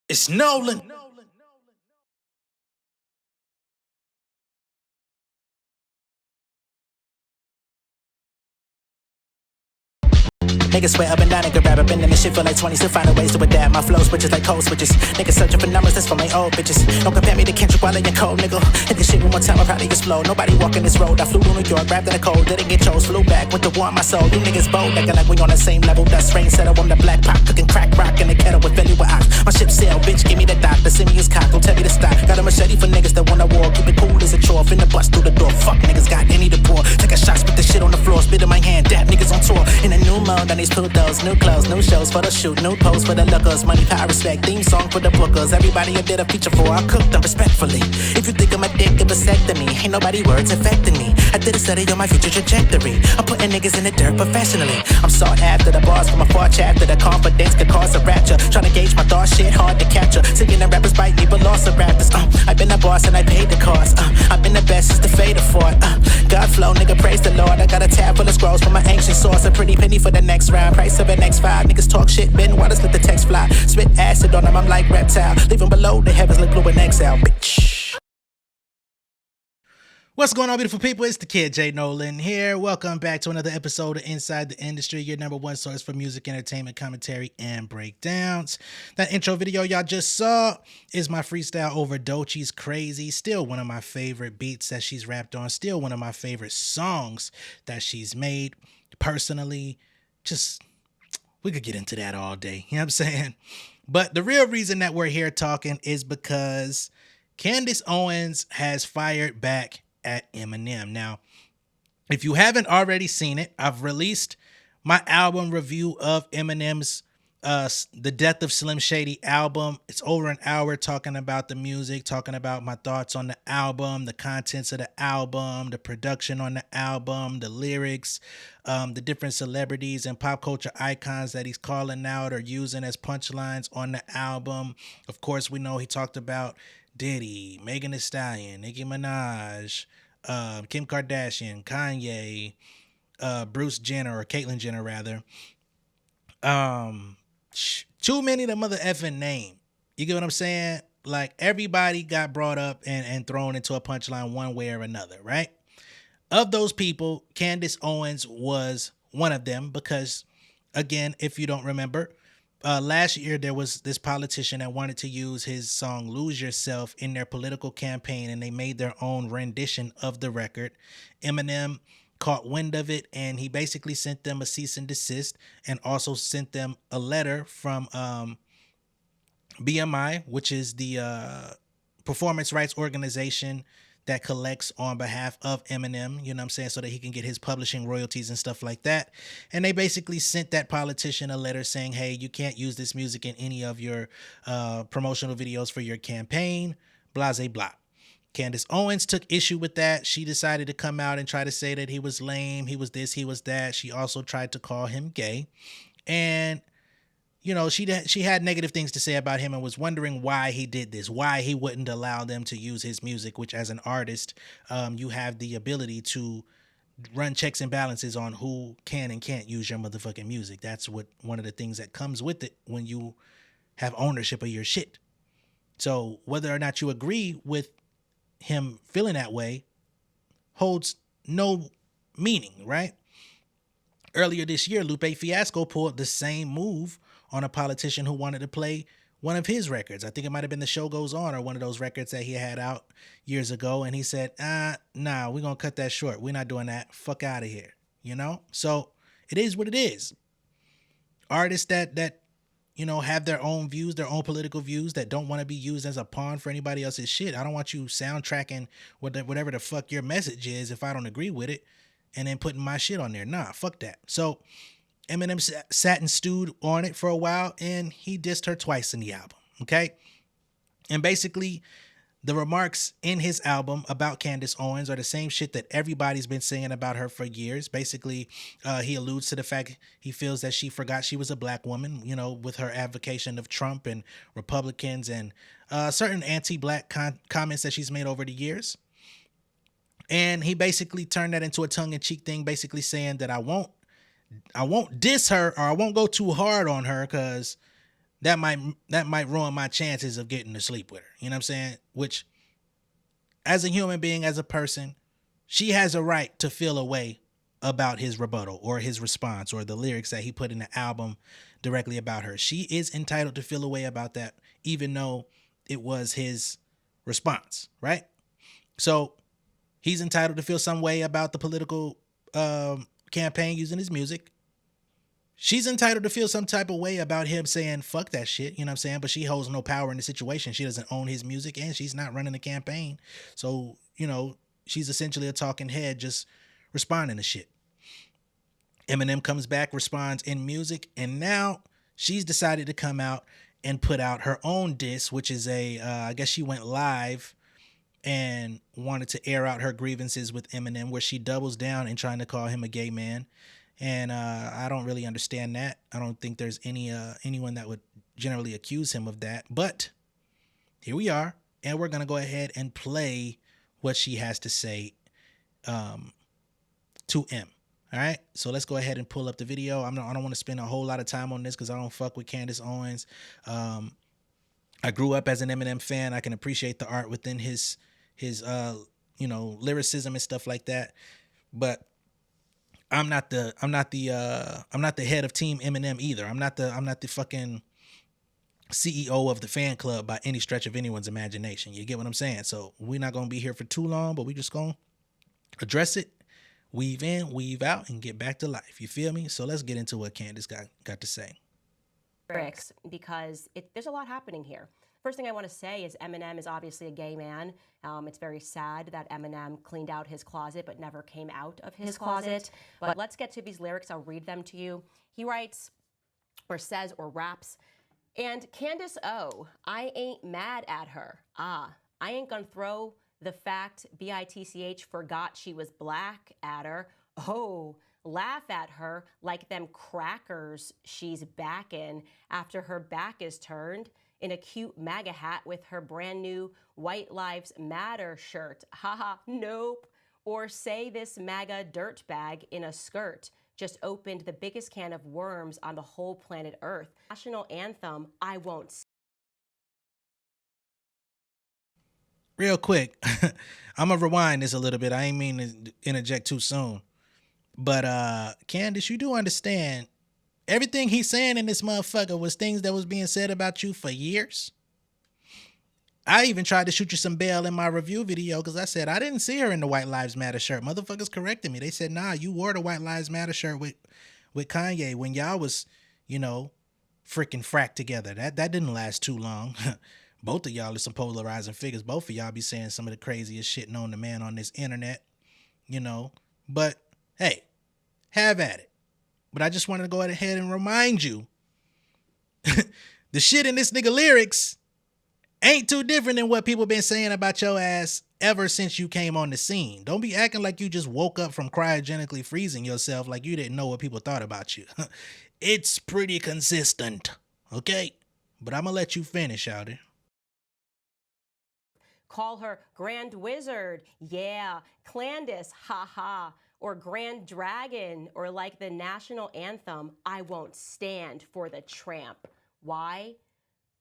It's Nolan. Niggas swear up and down and can rap up in them and shit feel like 20. Still finding ways to adapt. My flow switches like code switches. Niggas searching for numbers, that's for my old bitches. Don't compare me to Kendrick while in your cold, nigga. Hit this shit one more time, I'll probably explode. Nobody walking this road. I flew to New York, wrapped in a cold. Didn't get chose, flew back with the war on my soul. You niggas bold, acting like we on the same level. Dust rain settle, I'm the black pop. Cooking crack rock in the kettle with Philly with ox. My ship sail, bitch, give me the dock. The simius cock, don't tell me to stop. Got a machete for niggas that wanna war. Keep it cool as a chore. Finna bust through the door. Fuck niggas got any to pour. Take a shot, spit the shit on the floor. Spit in my hand, dap niggas on tour. In a new mode, on these pillows, new clothes, new shows for the shoot, new posts for the lookers, money, power, respect, theme song for the bookers. Everybody I did a feature for, I cooked them respectfully. If you think I'm a dick, it vasectomy. Ain't nobody words affecting me. I did a study on my future trajectory. I'm putting niggas in the dirt professionally. I'm sought after the bars from a far chapter. The confidence could cause a rapture. Trying to gauge my thoughts, shit hard to capture. Singing the rappers bite me, but lost the rappers. I've been the boss and I paid the cost. I've been the best since the fade of fought. God flow, nigga, praise the Lord. I got a tab full of scrolls from my ancient source. A pretty penny for the next round. Price of an X5. Niggas talk shit, bend waters, let the text fly. Spit acid on them, I'm like reptile. Leave them below, the heavens look blue in exile, bitch. What's going on, beautiful people? It's the kid J Nolan here. Welcome back to another episode of Inside the Industry, your number one source for music, entertainment, commentary, and breakdowns. That intro video y'all just saw is my freestyle over Doechie's Crazy. Still one of my favorite beats that she's rapped on. Still one of my favorite songs that she's made. Personally, we could get into that all day. You know what I'm saying? But the real reason that we're here talking is because Candace Owens has fired back at Eminem. Now, if you haven't already seen it, I've released my album review of Eminem's The Death of Slim Shady album. It's over an hour talking about the music, talking about my thoughts on the album, the contents of the album, the production on the album, the lyrics, the different celebrities and pop culture icons that he's calling out or using as punchlines on the album. Of course, we know he talked about Diddy, Megan Thee Stallion, Nicki Minaj, Kim Kardashian, Kanye, Bruce Jenner, or Caitlyn Jenner rather. Too many of the mother effing name. You get what I'm saying? Like everybody got brought up and thrown into a punchline one way or another, right? Of those people, Candace Owens was one of them because, again, if you don't remember, last year there was this politician that wanted to use his song Lose Yourself in their political campaign, and they made their own rendition of the record. Eminem caught wind of it, and he basically sent them a cease and desist and also sent them a letter from BMI, which is the performance rights organization that collects on behalf of Eminem, you know what I'm saying, so that he can get his publishing royalties and stuff like that. And they basically sent that politician a letter saying, hey, you can't use this music in any of your promotional videos for your campaign, blah, blah, blah. Candace Owens took issue with that. She decided to come out and try to say that he was lame, he was this, he was that. She also tried to call him gay. And you know, she had negative things to say about him and was wondering why he did this, why he wouldn't allow them to use his music, which as an artist, you have the ability to run checks and balances on who can and can't use your motherfucking music. That's what one of the things that comes with it when you have ownership of your shit. So whether or not you agree with him feeling that way holds no meaning, right? Earlier this year, Lupe Fiasco pulled the same move on a politician who wanted to play one of his records. I think it might have been The Show Goes On or one of those records that he had out years ago. And he said, nah, we're going to cut that short. We're not doing that. Fuck out of here. You know? So it is what it is. Artists that you know, have their own views, their own political views that don't want to be used as a pawn for anybody else's shit. I don't want you soundtracking whatever the fuck your message is if I don't agree with it and then putting my shit on there. Nah, fuck that. So Eminem sat and stewed on it for a while, and he dissed her twice in the album, okay? And basically, the remarks in his album about Candace Owens are the same shit that everybody's been saying about her for years. Basically, he alludes to the fact he feels that she forgot she was a black woman, you know, with her advocation of Trump and Republicans and certain anti-black comments that she's made over the years. And he basically turned that into a tongue-in-cheek thing, basically saying that I won't diss her or I won't go too hard on her because that might ruin my chances of getting to sleep with her. You know what I'm saying? Which, as a human being, as a person, she has a right to feel a way about his rebuttal or his response or the lyrics that he put in the album directly about her. She is entitled to feel a way about that, even though it was his response, right? So he's entitled to feel some way about the political campaign using his music. She's entitled to feel some type of way about him saying, fuck that shit, you know what I'm saying? But she holds no power in the situation. She doesn't own his music and she's not running the campaign. So, you know, she's essentially a talking head just responding to shit. Eminem comes back, responds in music, and now she's decided to come out and put out her own diss, which is I guess she went live and wanted to air out her grievances with Eminem, where she doubles down in trying to call him a gay man. And I don't really understand that. I don't think there's anyone that would generally accuse him of that. But here we are, and we're going to go ahead and play what she has to say to M. All right, so let's go ahead and pull up the video. I don't want to spend a whole lot of time on this because I don't fuck with Candace Owens. I grew up as an Eminem fan. I can appreciate the art within his lyricism and stuff like that. But I'm not the head of Team Eminem either. I'm not the fucking CEO of the fan club by any stretch of anyone's imagination. You get what I'm saying? So we're not gonna be here for too long, but we just gonna address it, weave in, weave out, and get back to life. You feel me? So let's get into what Candace got to say. Because there's a lot happening here. First thing I want to say is Eminem is obviously a gay man. It's very sad that Eminem cleaned out his closet but never came out of his closet. But let's get to these lyrics. I'll read them to you. He writes or says or raps, and Candace O, I ain't mad at her. I ain't gonna throw the fact BITCH forgot she was black at her. Oh, laugh at her like them crackers she's backing after her back is turned in a cute MAGA hat with her brand new White Lives Matter shirt. Haha, nope. Or say this MAGA dirtbag in a skirt just opened the biggest can of worms on the whole planet Earth. National anthem, I won't. Real quick, I'm gonna rewind this a little bit. I ain't mean to interject too soon. But Candace, you do understand everything he's saying in this motherfucker was things that was being said about you for years. I even tried to shoot you some bail in my review video because I said I didn't see her in the White Lives Matter shirt. Motherfuckers corrected me. They said, nah, you wore the White Lives Matter shirt with Kanye when y'all was, freaking fracked together. That didn't last too long. Both of y'all are some polarizing figures. Both of y'all be saying some of the craziest shit known to man on this internet, But hey, have at it. But I just wanted to go ahead and remind you, the shit in this nigga lyrics ain't too different than what people been saying about your ass ever since you came on the scene. Don't be acting like you just woke up from cryogenically freezing yourself like you didn't know what people thought about you. It's pretty consistent, okay? But I'm gonna let you finish, Shady. Call her Grand Wizard, yeah, Clandis, haha, or Grand Dragon, or like the national anthem, I won't stand for the tramp. Why?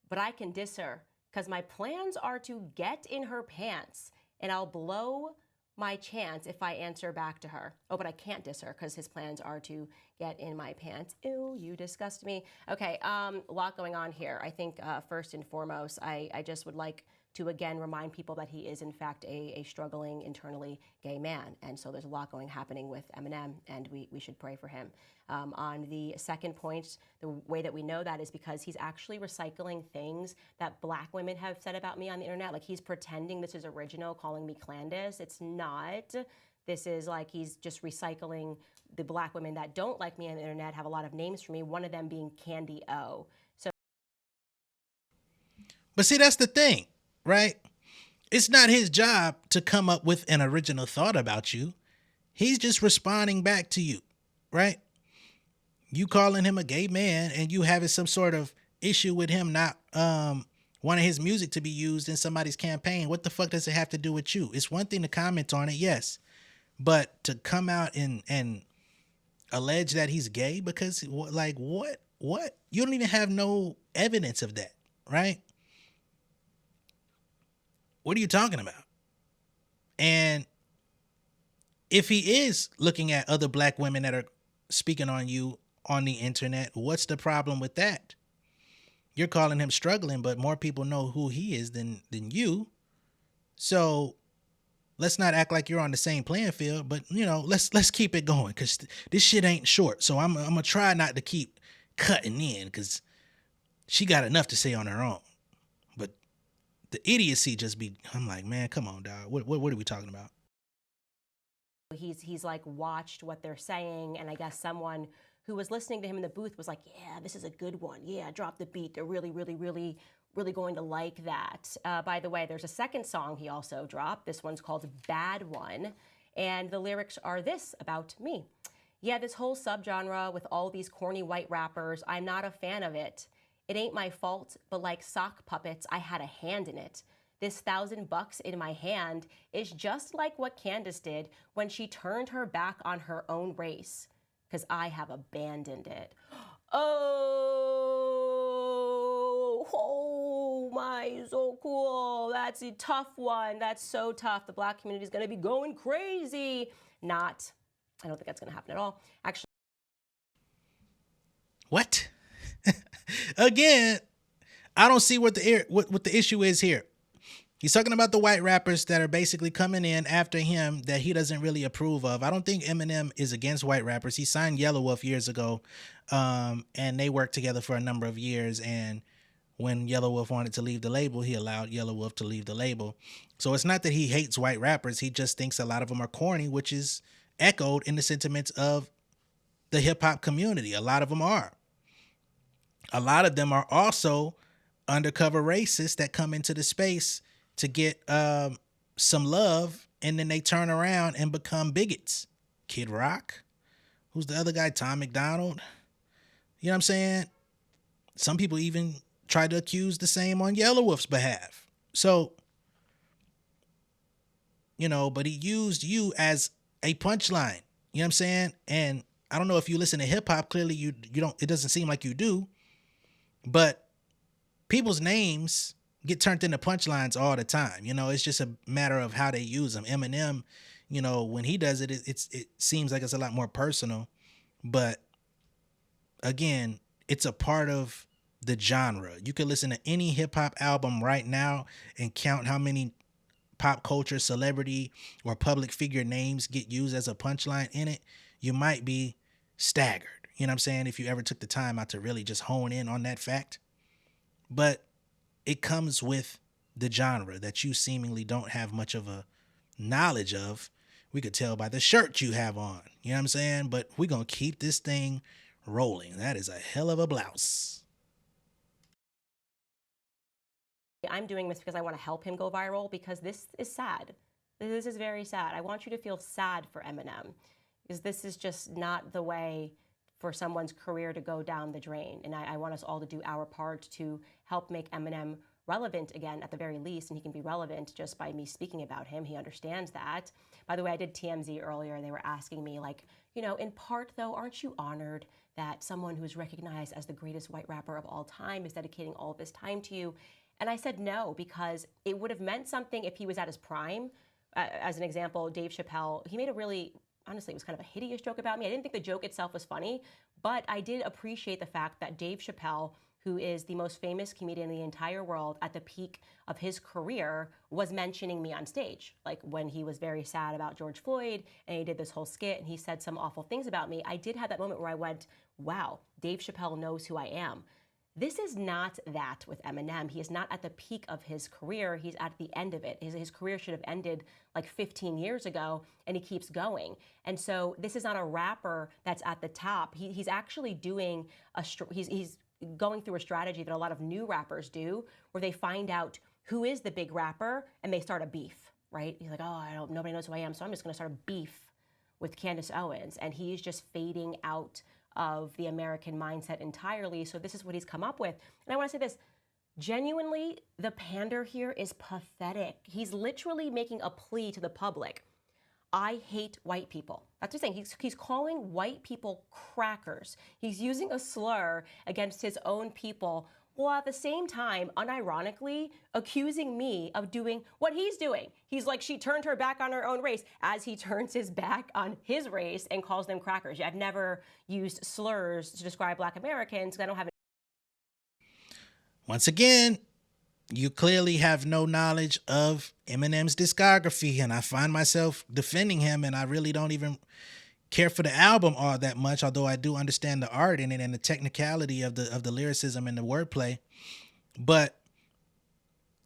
But I can diss her, because my plans are to get in her pants, and I'll blow my chance if I answer back to her. Oh, but I can't diss her, because his plans are to get in my pants. Ew, you disgust me. Okay, a lot going on here. I think first and foremost, I just would like to again remind people that he is in fact a struggling internally gay man. And so there's a lot happening with Eminem, and we should pray for him. On the second point, the way that we know that is because he's actually recycling things that black women have said about me on the internet. Like he's pretending this is original, calling me Clandis. It's not. This is like he's just recycling the black women that don't like me on the internet, have a lot of names for me, one of them being Candy O. So, but see, that's the thing. Right? It's not his job to come up with an original thought about you. He's just responding back to you, right? You calling him a gay man and you having some sort of issue with him not wanting his music to be used in somebody's campaign. What the fuck does it have to do with you? It's one thing to comment on it, yes. But to come out and allege that he's gay because, like, what what? You don't even have no evidence of that, right? What are you talking about? And if he is looking at other black women that are speaking on you on the internet, what's the problem with that? You're calling him struggling, but more people know who he is than you. So let's not act like you're on the same playing field, but let's keep it going, because this shit ain't short. So I'm gonna try not to keep cutting in, because she got enough to say on her own. But the idiocy just be, I'm like, man, come on, dog. What are we talking about? He's like watched what they're saying, and I guess someone who was listening to him in the booth was like, yeah, this is a good one. Yeah, drop the beat. They're really, really, really, really going to like that. By the way, there's a second song he also dropped. This one's called Bad One, and the lyrics are this about me. Yeah, this whole subgenre with all these corny white rappers, I'm not a fan of it. It ain't my fault, but like sock puppets, I had a hand in it. This $1,000 in my hand is just like what Candace did when she turned her back on her own race, because I have abandoned it. Oh my, so cool. That's a tough one. That's so tough. The black community is going to be going crazy. I don't think that's going to happen at all. Actually. What? Again, I don't see what the issue is here. He's talking about the white rappers that are basically coming in after him that he doesn't really approve of. I don't think Eminem is against white rappers. He signed Yellow Wolf years ago, and they worked together for a number of years. And when Yellow Wolf wanted to leave the label, he allowed Yellow Wolf to leave the label. So it's not that he hates white rappers. He just thinks a lot of them are corny, which is echoed in the sentiments of the hip-hop community. A lot of them are. A lot of them are also undercover racists that come into the space to get some love, and then they turn around and become bigots. Kid Rock, who's the other guy? Tom McDonald. You know what I'm saying? Some people even try to accuse the same on Yellow Wolf's behalf. So, but he used you as a punchline. You know what I'm saying? And I don't know if you listen to hip hop. Clearly, you don't. It doesn't seem like you do. But people's names get turned into punchlines all the time. It's just a matter of how they use them. Eminem, when he does it, it seems like it's a lot more personal. But again, it's a part of the genre. You could listen to any hip hop album right now and count how many pop culture, celebrity, or public figure names get used as a punchline in it. You might be staggered. You know what I'm saying? If you ever took the time out to really just hone in on that fact. But it comes with the genre that you seemingly don't have much of a knowledge of. We could tell by the shirt you have on. You know what I'm saying? But we're going to keep this thing rolling. That is a hell of a blouse. I'm doing this because I want to help him go viral, because this is sad. This is very sad. I want you to feel sad for Eminem, because this is just not the way for someone's career to go down the drain. And I want us all to do our part to help make Eminem relevant again, at the very least, and he can be relevant just by me speaking about him. He understands that. By the way, I did TMZ earlier, and they were asking me, like, in part, though, aren't you honored that someone who is recognized as the greatest white rapper of all time is dedicating all of this time to you? And I said no, because it would have meant something if he was at his prime. As an example, Dave Chappelle, he made a really, honestly, it was kind of a hideous joke about me. I didn't think the joke itself was funny, but I did appreciate the fact that Dave Chappelle, who is the most famous comedian in the entire world at the peak of his career, was mentioning me on stage. Like when he was very sad about George Floyd and he did this whole skit and he said some awful things about me, I did have that moment where I went, wow, Dave Chappelle knows who I am. This is not that with Eminem. He is not at the peak of his career. He's at the end of it. His career should have ended like 15 years ago, and he keeps going. And so this is not a rapper that's at the top. He's actually doing he's going through a strategy that a lot of new rappers do, where they find out who is the big rapper and they start a beef, right? He's like, oh, nobody knows who I am, so I'm just going to start a beef with Candace Owens. And he's just fading out of the American mindset entirely. So this is what he's come up with. And I want to say this, genuinely, the pander here is pathetic. He's literally making a plea to the public. I hate white people. That's what he's saying. He's calling white people crackers. He's using a slur against his own people, while at the same time, unironically, accusing me of doing what he's doing. He's like, she turned her back on her own race, as he turns his back on his race and calls them crackers. I've never used slurs to describe Black Americans because I don't have. Once again, you clearly have no knowledge of Eminem's discography, and I find myself defending him, and I really don't even care for the album all that much, although I do understand the art in it and the technicality of the lyricism and the wordplay. But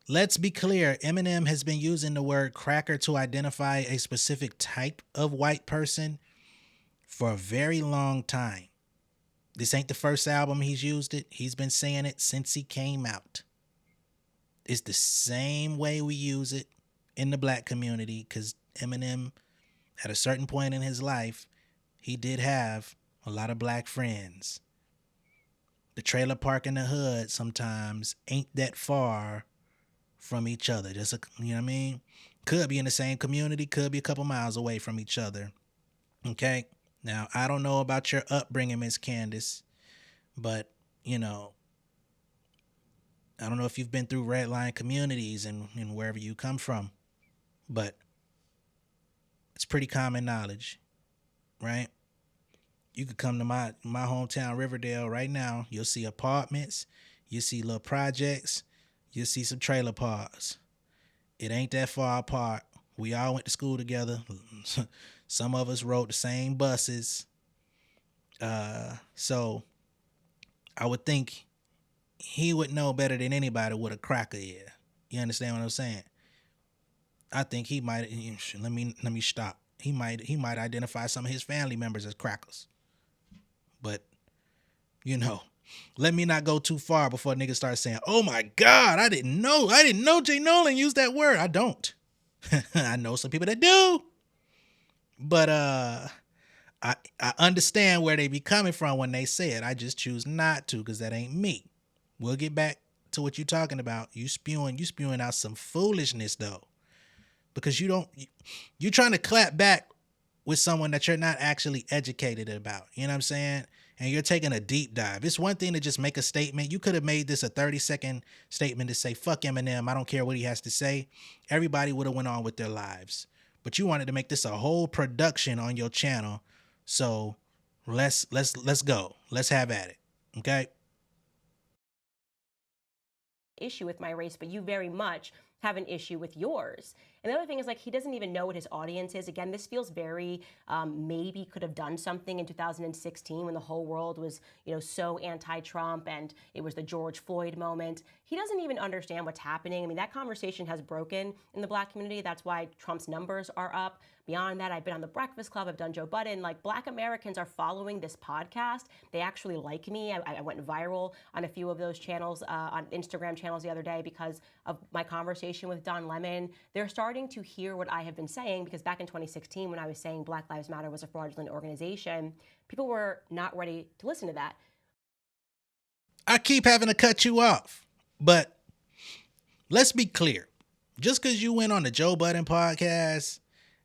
let's be clear, Eminem has been using the word cracker to identify a specific type of white person for a very long time. This ain't the first album he's used it. He's been saying it since he came out. It's the same way we use it in the black community, because Eminem, at a certain point in his life, he did have a lot of black friends. The trailer park and the hood sometimes ain't that far from each other. Just you know what I mean? Could be in the same community, could be a couple miles away from each other. Okay? Now, I don't know about your upbringing, Miss Candace, but, you know, I don't know if you've been through red line communities and wherever you come from, but it's pretty common knowledge, right? You could come to my hometown, Riverdale, right now. You'll see apartments. You'll see little projects. You'll see some trailer parks. It ain't that far apart. We all went to school together. Some of us rode the same buses. So I would think he would know better than anybody what a cracker is. You understand what I'm saying? I think he might. Let me stop. He might identify some of his family members as crackers. But, you know, let me not go too far before niggas start saying, "Oh my God, I didn't know J Nolan used that word." I don't. I know some people that do. But I understand where they be coming from when they say it. I just choose not to, because that ain't me. We'll get back to what you're talking about. You spewing out some foolishness though. Because you're trying to clap back with someone that you're not actually educated about. You know what I'm saying? And you're taking a deep dive. It's one thing to just make a statement. You could have made this a 30-second statement to say, fuck Eminem, I don't care what he has to say. Everybody would have went on with their lives. But you wanted to make this a whole production on your channel. So let's go. Let's have at it. Okay? Issue with my race, but you very much have an issue with yours. And the other thing is, like, he doesn't even know what his audience is. Again, this feels very maybe could have done something in 2016 when the whole world was, you know, so anti-Trump and it was the George Floyd moment. He doesn't even understand what's happening. I mean, that conversation has broken in the black community. That's why Trump's numbers are up. Beyond that, I've been on The Breakfast Club. I've done Joe Budden. Like, black Americans are following this podcast. They actually like me. I went viral on a few of those channels, on Instagram channels the other day because of my conversation with Don Lemon. They're starting to hear what I have been saying, because back in 2016, when I was saying Black Lives Matter was a fraudulent organization, people were not ready to listen to that. I keep having to cut you off, but let's be clear. Just because you went on the Joe Budden podcast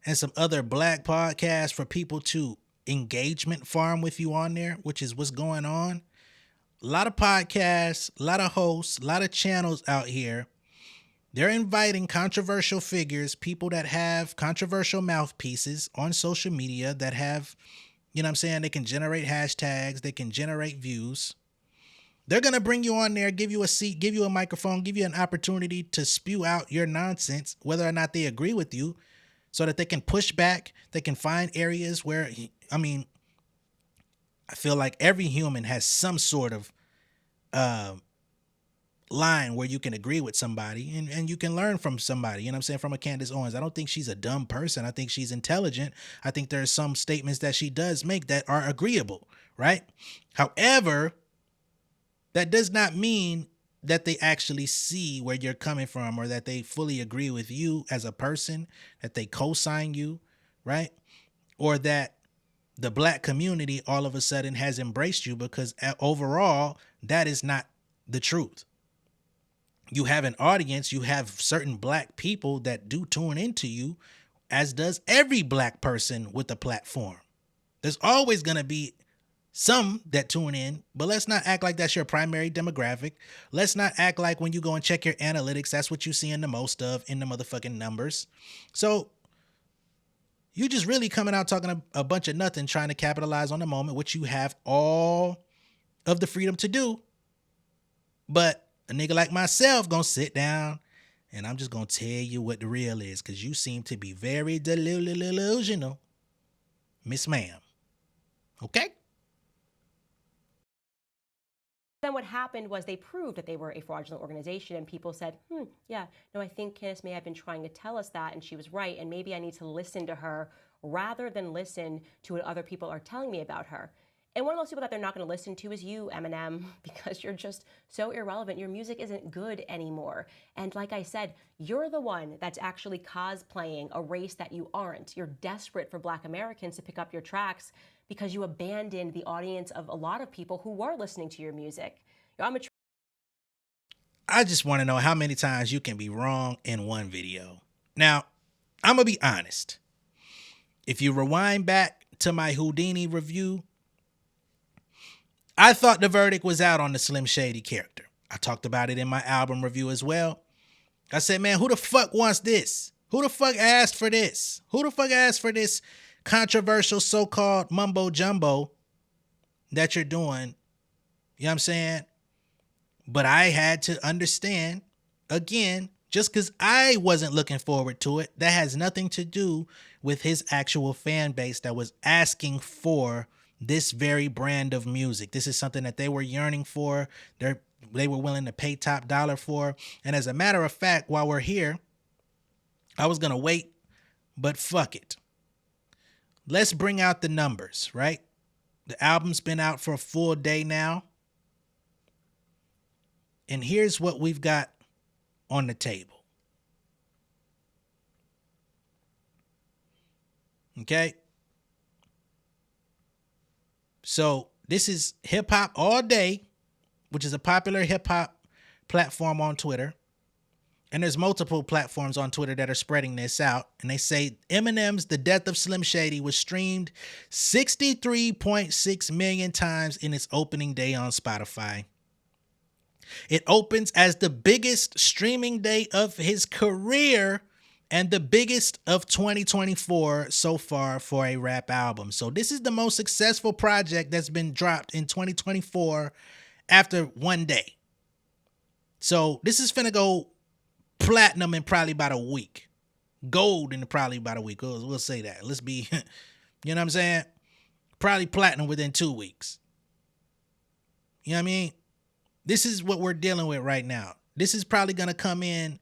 and some other black podcasts for people to engagement farm with you on there, which is what's going on. A lot of podcasts, a lot of hosts, a lot of channels out here, they're inviting controversial figures, people that have controversial mouthpieces on social media that have, you know what I'm saying, they can generate hashtags, they can generate views. They're going to bring you on there, give you a seat, give you a microphone, give you an opportunity to spew out your nonsense, whether or not they agree with you, so that they can push back. They can find areas where, I mean, I feel like every human has some sort of line where you can agree with somebody and you can learn from somebody, you know what I'm saying, from a Candace Owens. I don't think she's a dumb person. I think she's intelligent. I think there are some statements that she does make that are agreeable, right? However, that does not mean that they actually see where you're coming from or that they fully agree with you as a person, that they co-sign you, right? Or that the black community all of a sudden has embraced you, because overall, that is not the truth. You have an audience, you have certain black people that do tune into you, as does every black person with a platform. There's always going to be some that tune in, but let's not act like that's your primary demographic. Let's not act like when you go and check your analytics, that's what you're seeing the most of in the motherfucking numbers. So you just really coming out talking a bunch of nothing, trying to capitalize on the moment, which you have all of the freedom to do. But a nigga like myself gonna sit down and I'm just gonna tell you what the real is, because you seem to be very delusional, Miss Ma'am. Okay? Then what happened was they proved that they were a fraudulent organization, and people said, yeah, no, I think Candace may have been trying to tell us that, and she was right, and maybe I need to listen to her rather than listen to what other people are telling me about her. And one of those people that they're not going to listen to is you, Eminem, because you're just so irrelevant. Your music isn't good anymore. And like I said, you're the one that's actually cosplaying a race that you aren't. You're desperate for Black Americans to pick up your tracks because you abandoned the audience of a lot of people who were listening to your music. I just want to know how many times you can be wrong in one video. Now, I'm going to be honest. If you rewind back to my Houdini review, I thought the verdict was out on the Slim Shady character. I talked about it in my album review as well. I said, man, who the fuck wants this? Who the fuck asked for this? Who the fuck asked for this controversial so-called mumbo jumbo that you're doing? You know what I'm saying? But I had to understand, again, just because I wasn't looking forward to it, that has nothing to do with his actual fan base that was asking for this very brand of music. This is something that they were yearning for. They were willing to pay top dollar for. And as a matter of fact, while we're here, I was going to wait, but fuck it. Let's bring out the numbers, right? The album's been out for a full day now. And here's what we've got on the table. Okay? So this is Hip Hop All Day, which is a popular hip hop platform on Twitter. And there's multiple platforms on Twitter that are spreading this out. And they say Eminem's The Death of Slim Shady was streamed 63.6 million times in its opening day on Spotify. It opens as the biggest streaming day of his career and the biggest of 2024 so far for a rap album. So this is the most successful project that's been dropped in 2024 after one day. So this is finna go platinum in probably about a week. Gold in probably about a week. We'll say that. Let's be, you know what I'm saying? Probably platinum within 2 weeks. You know what I mean? This is what we're dealing with right now. This is probably going to come in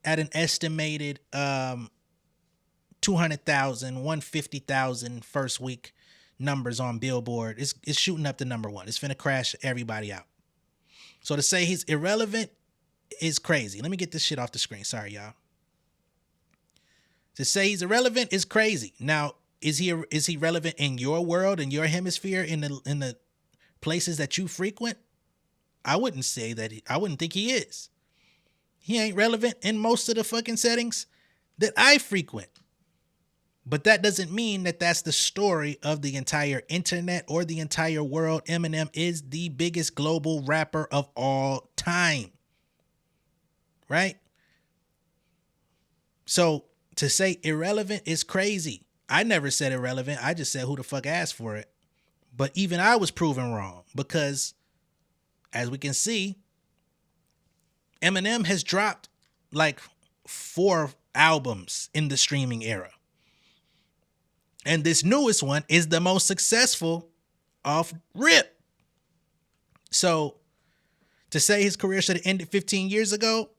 at an estimated 200,000, 150,000 first week numbers on Billboard. It's shooting up to number one. It's finna crash everybody out. So to say he's irrelevant is crazy. Let me get this shit off the screen. Sorry, y'all. To say he's irrelevant is crazy. Now, is he relevant in your world, in your hemisphere, in the places that you frequent? I wouldn't say that. I wouldn't think he is. He ain't relevant in most of the fucking settings that I frequent. But that doesn't mean that that's the story of the entire internet or the entire world. Eminem is the biggest global rapper of all time. Right? So to say irrelevant is crazy. I never said irrelevant. I just said who the fuck asked for it. But even I was proven wrong because, as we can see, Eminem has dropped like 4 albums in the streaming era. And this newest one is the most successful off rip. So to say his career should have ended 15 years ago,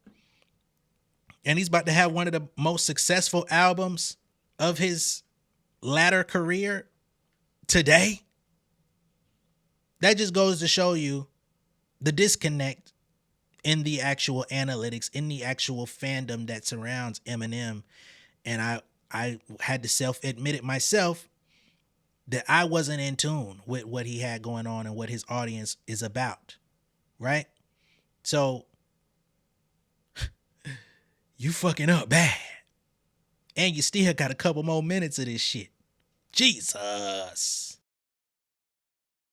and he's about to have one of the most successful albums of his latter career today, that just goes to show you the disconnect in the actual analytics, in the actual fandom that surrounds Eminem. And I had to self-admit it myself that I wasn't in tune with what he had going on and what his audience is about, right? So, you fucking up bad. And you still got a couple more minutes of this shit. Jesus.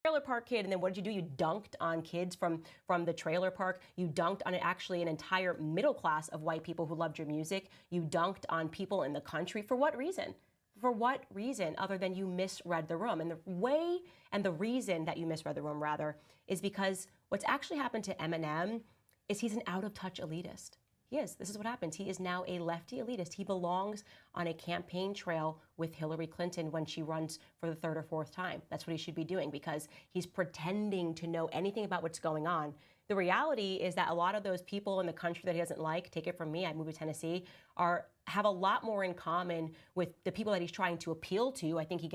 Trailer park kid, and then what did you do? You dunked on kids from the trailer park. You dunked on actually an entire middle class of white people who loved your music. You dunked on people in the country. For what reason? For what reason other than you misread the room? And the reason that you misread the room, rather, is because what's actually happened to Eminem is he's an out-of-touch elitist. He is. This is what happens. He is now a lefty elitist. He belongs on a campaign trail with Hillary Clinton when she runs for the third or fourth time. That's what he should be doing, because he's pretending to know anything about what's going on. The reality is that a lot of those people in the country that he doesn't like, take it from me, I moved to Tennessee, have a lot more in common with the people that he's trying to appeal to. I think he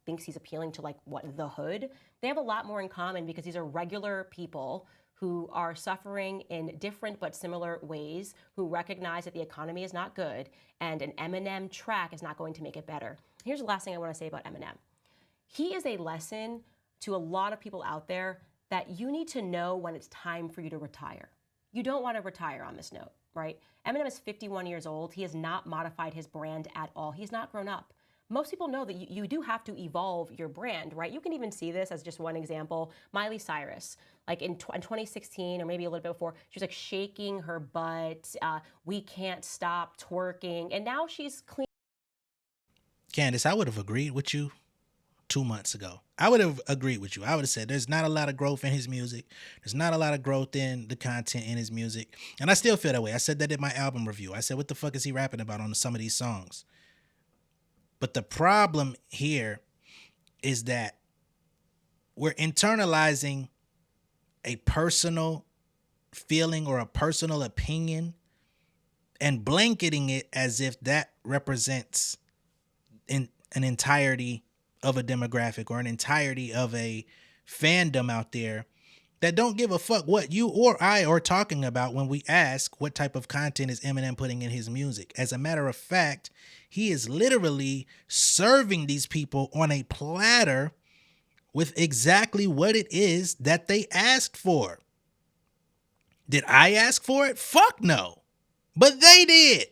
thinks he's appealing to, like, what, the hood? They have a lot more in common because these are regular people who are suffering in different but similar ways, who recognize that the economy is not good and an Eminem track is not going to make it better. Here's the last thing I want to say about Eminem. He is a lesson to a lot of people out there that you need to know when it's time for you to retire. You don't want to retire on this note, right? Eminem is 51 years old. He has not modified his brand at all. He's not grown up. Most people know that you do have to evolve your brand, right? You can even see this as just one example. Miley Cyrus, like in 2016 or maybe a little bit before, she was like shaking her butt. We can't stop twerking. And now she's clean. Candace, I would have agreed with you 2 months ago. I would have agreed with you. I would have said there's not a lot of growth in his music. There's not a lot of growth in the content in his music. And I still feel that way. I said that in my album review. I said, what the fuck is he rapping about on some of these songs? But the problem here is that we're internalizing a personal feeling or a personal opinion and blanketing it as if that represents an entirety of a demographic or an entirety of a fandom out there that don't give a fuck what you or I are talking about when we ask what type of content is Eminem putting in his music. As a matter of fact, he is literally serving these people on a platter with exactly what it is that they asked for. Did I ask for it? Fuck no. But they did.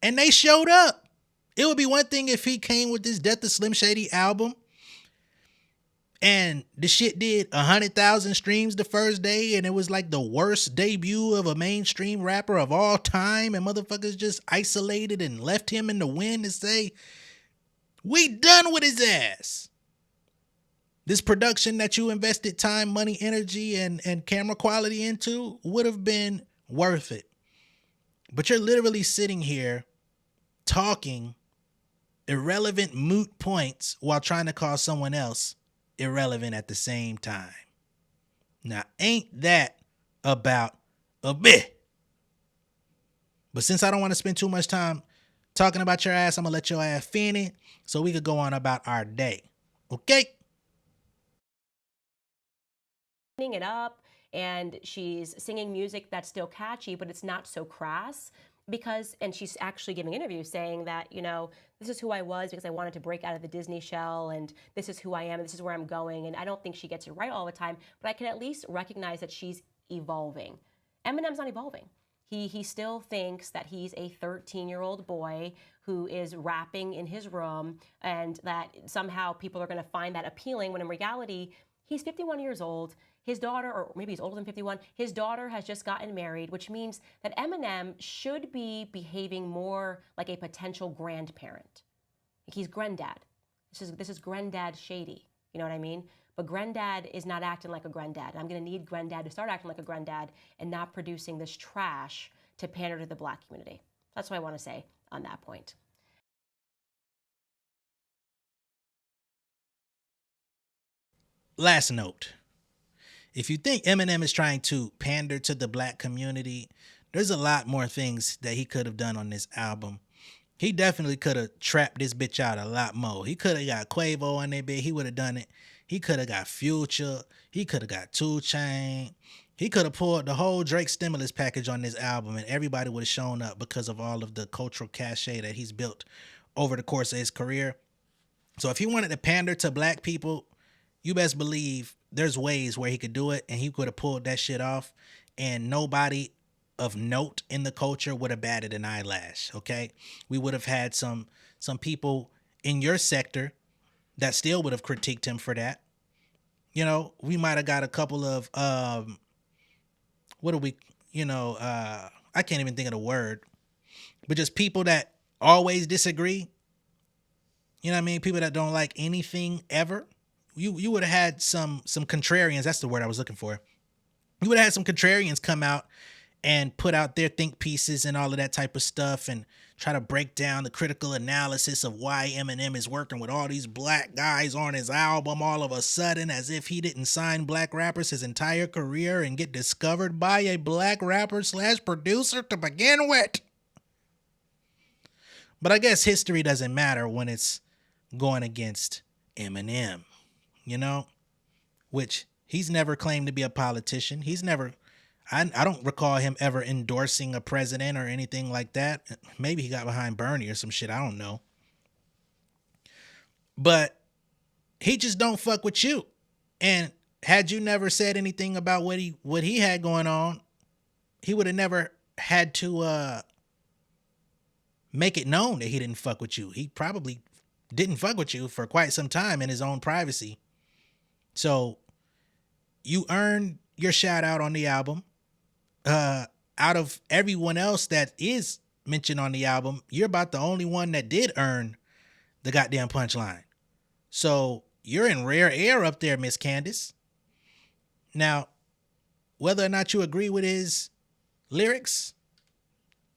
And they showed up. It would be one thing if he came with this Death of Slim Shady album and the shit did 100,000 streams the first day and it was like the worst debut of a mainstream rapper of all time and motherfuckers just isolated and left him in the wind and say, we done with his ass. This production that you invested time, money, energy, and camera quality into would have been worth it. But you're literally sitting here talking irrelevant moot points while trying to call someone else irrelevant at the same time. Now, ain't that about a bit? But since I don't want to spend too much time talking about your ass, I'm going to let your ass finish so we could go on about our day. Okay? It up, and she's singing music that's still catchy, but it's not so crass. And she's actually giving interviews saying that, this is who I was because I wanted to break out of the Disney shell, and this is who I am, and this is where I'm going. And I don't think she gets it right all the time, but I can at least recognize that she's evolving. Eminem's not evolving. He still thinks that he's a 13-year-old boy who is rapping in his room, and that somehow people are going to find that appealing, when in reality, he's 51 years old. His daughter, or maybe he's older than 51, his daughter has just gotten married, which means that Eminem should be behaving more like a potential grandparent. Like he's granddad. This is granddad Shady. You know what I mean? But granddad is not acting like a granddad. I'm going to need granddad to start acting like a granddad and not producing this trash to pander to the black community. That's what I want to say on that point. Last note. If you think Eminem is trying to pander to the black community, there's a lot more things that he could have done on this album. He definitely could have trapped this bitch out a lot more. He could have got Quavo on that bit. He would have done it. He could have got Future. He could have got 2 Chainz. He could have pulled the whole Drake stimulus package on this album and everybody would have shown up because of all of the cultural cachet that he's built over the course of his career. So if he wanted to pander to black people, you best believe there's ways where he could do it and he could have pulled that shit off and nobody of note in the culture would have batted an eyelash. Okay, we would have had some people in your sector that still would have critiqued him for that. You know, we might have got a couple of I can't even think of the word, but just people that always disagree. You know what I mean? People that don't like anything ever. You would have had some contrarians. That's the word I was looking for. You would have had some contrarians come out and put out their think pieces and all of that type of stuff and try to break down the critical analysis of why Eminem is working with all these black guys on his album all of a sudden, as if he didn't sign black rappers his entire career and get discovered by a black rapper / producer to begin with. But I guess history doesn't matter when it's going against Eminem, you know, which he's never claimed to be a politician. He's never, I don't recall him ever endorsing a president or anything like that. Maybe he got behind Bernie or some shit. I don't know. But he just don't fuck with you. And had you never said anything about what he had going on, he would have never had to make it known that he didn't fuck with you. He probably didn't fuck with you for quite some time in his own privacy. So you earned your shout out on the album. Out of everyone else that is mentioned on the album, you're about the only one that did earn the goddamn punchline. So you're in rare air up there, Miss Candace. Now, whether or not you agree with his lyrics,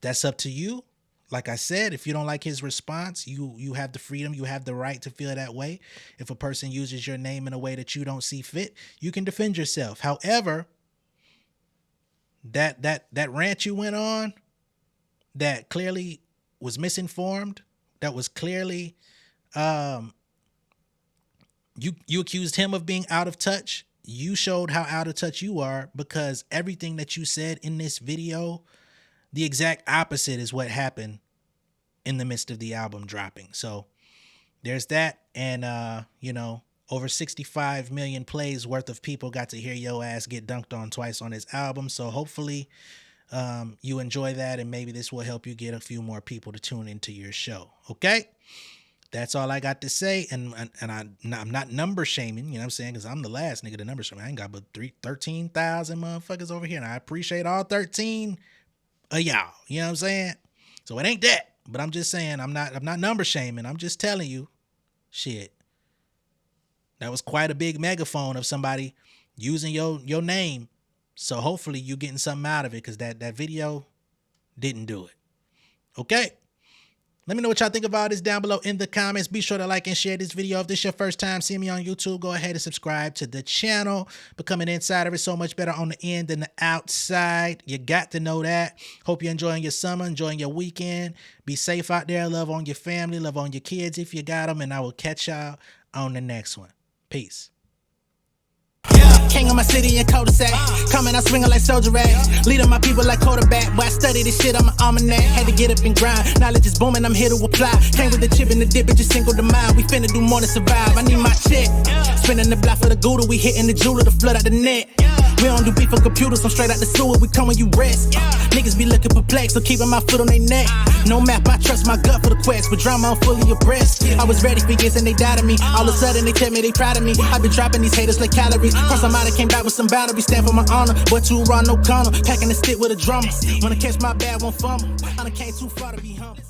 that's up to you. Like I said, if you don't like his response, you have the freedom, you have the right to feel that way. If a person uses your name in a way that you don't see fit, you can defend yourself. However, that rant you went on, that clearly was misinformed, that was clearly you accused him of being out of touch. You showed how out of touch you are, because everything that you said in this video, the exact opposite is what happened in the midst of the album dropping. So there's that. And, over 65 million plays worth of people got to hear your ass get dunked on twice on his album. So hopefully you enjoy that, and maybe this will help you get a few more people to tune into your show. Okay? That's all I got to say. And I'm not number shaming, you know what I'm saying? Because I'm the last nigga to number shame. I ain't got but 13,000 motherfuckers over here, and I appreciate all 13 of y'all. You know what I'm saying? So it ain't that. But I'm just saying, I'm not number shaming. I'm just telling you, shit. That was quite a big megaphone of somebody using your name. So hopefully you getting something out of it, because that video didn't do it. Okay? Let me know what y'all think about this down below in the comments. Be sure to like and share this video. If this is your first time seeing me on YouTube, go ahead and subscribe to the channel. Becoming an insider is so much better on the end than the outside. You got to know that. Hope you're enjoying your summer, enjoying your weekend. Be safe out there. Love on your family. Love on your kids if you got them. And I will catch y'all on the next one. Peace. King of my city in cul-de-sac. Coming out swinging like soldier rags. Leading my people like quarterback. Boy, I study this shit, I'm an almanac. Had to get up and grind. Knowledge is booming, I'm here to apply. Came with the chip and the dip, it just single the mind. We finna do more than survive. I need my check. Spinning the block for the Gouda. We hitting the jeweler to flood out the net. We don't do beef on computers, I'm straight out the sewer. We come when you rest. Niggas be looking perplexed, so keeping my foot on their neck. No map, I trust my gut for the quest. With drama, I'm fully abreast. I was ready for years and they doubted me. All of a sudden they tell me they proud of me. I been dropping these haters like calories. Cross them out, I came back with some batteries. Stand for my honor, but too raw, no corner. Packing the stick with a drummer. Wanna catch my bad, won't fumble. I done came too far to be humble.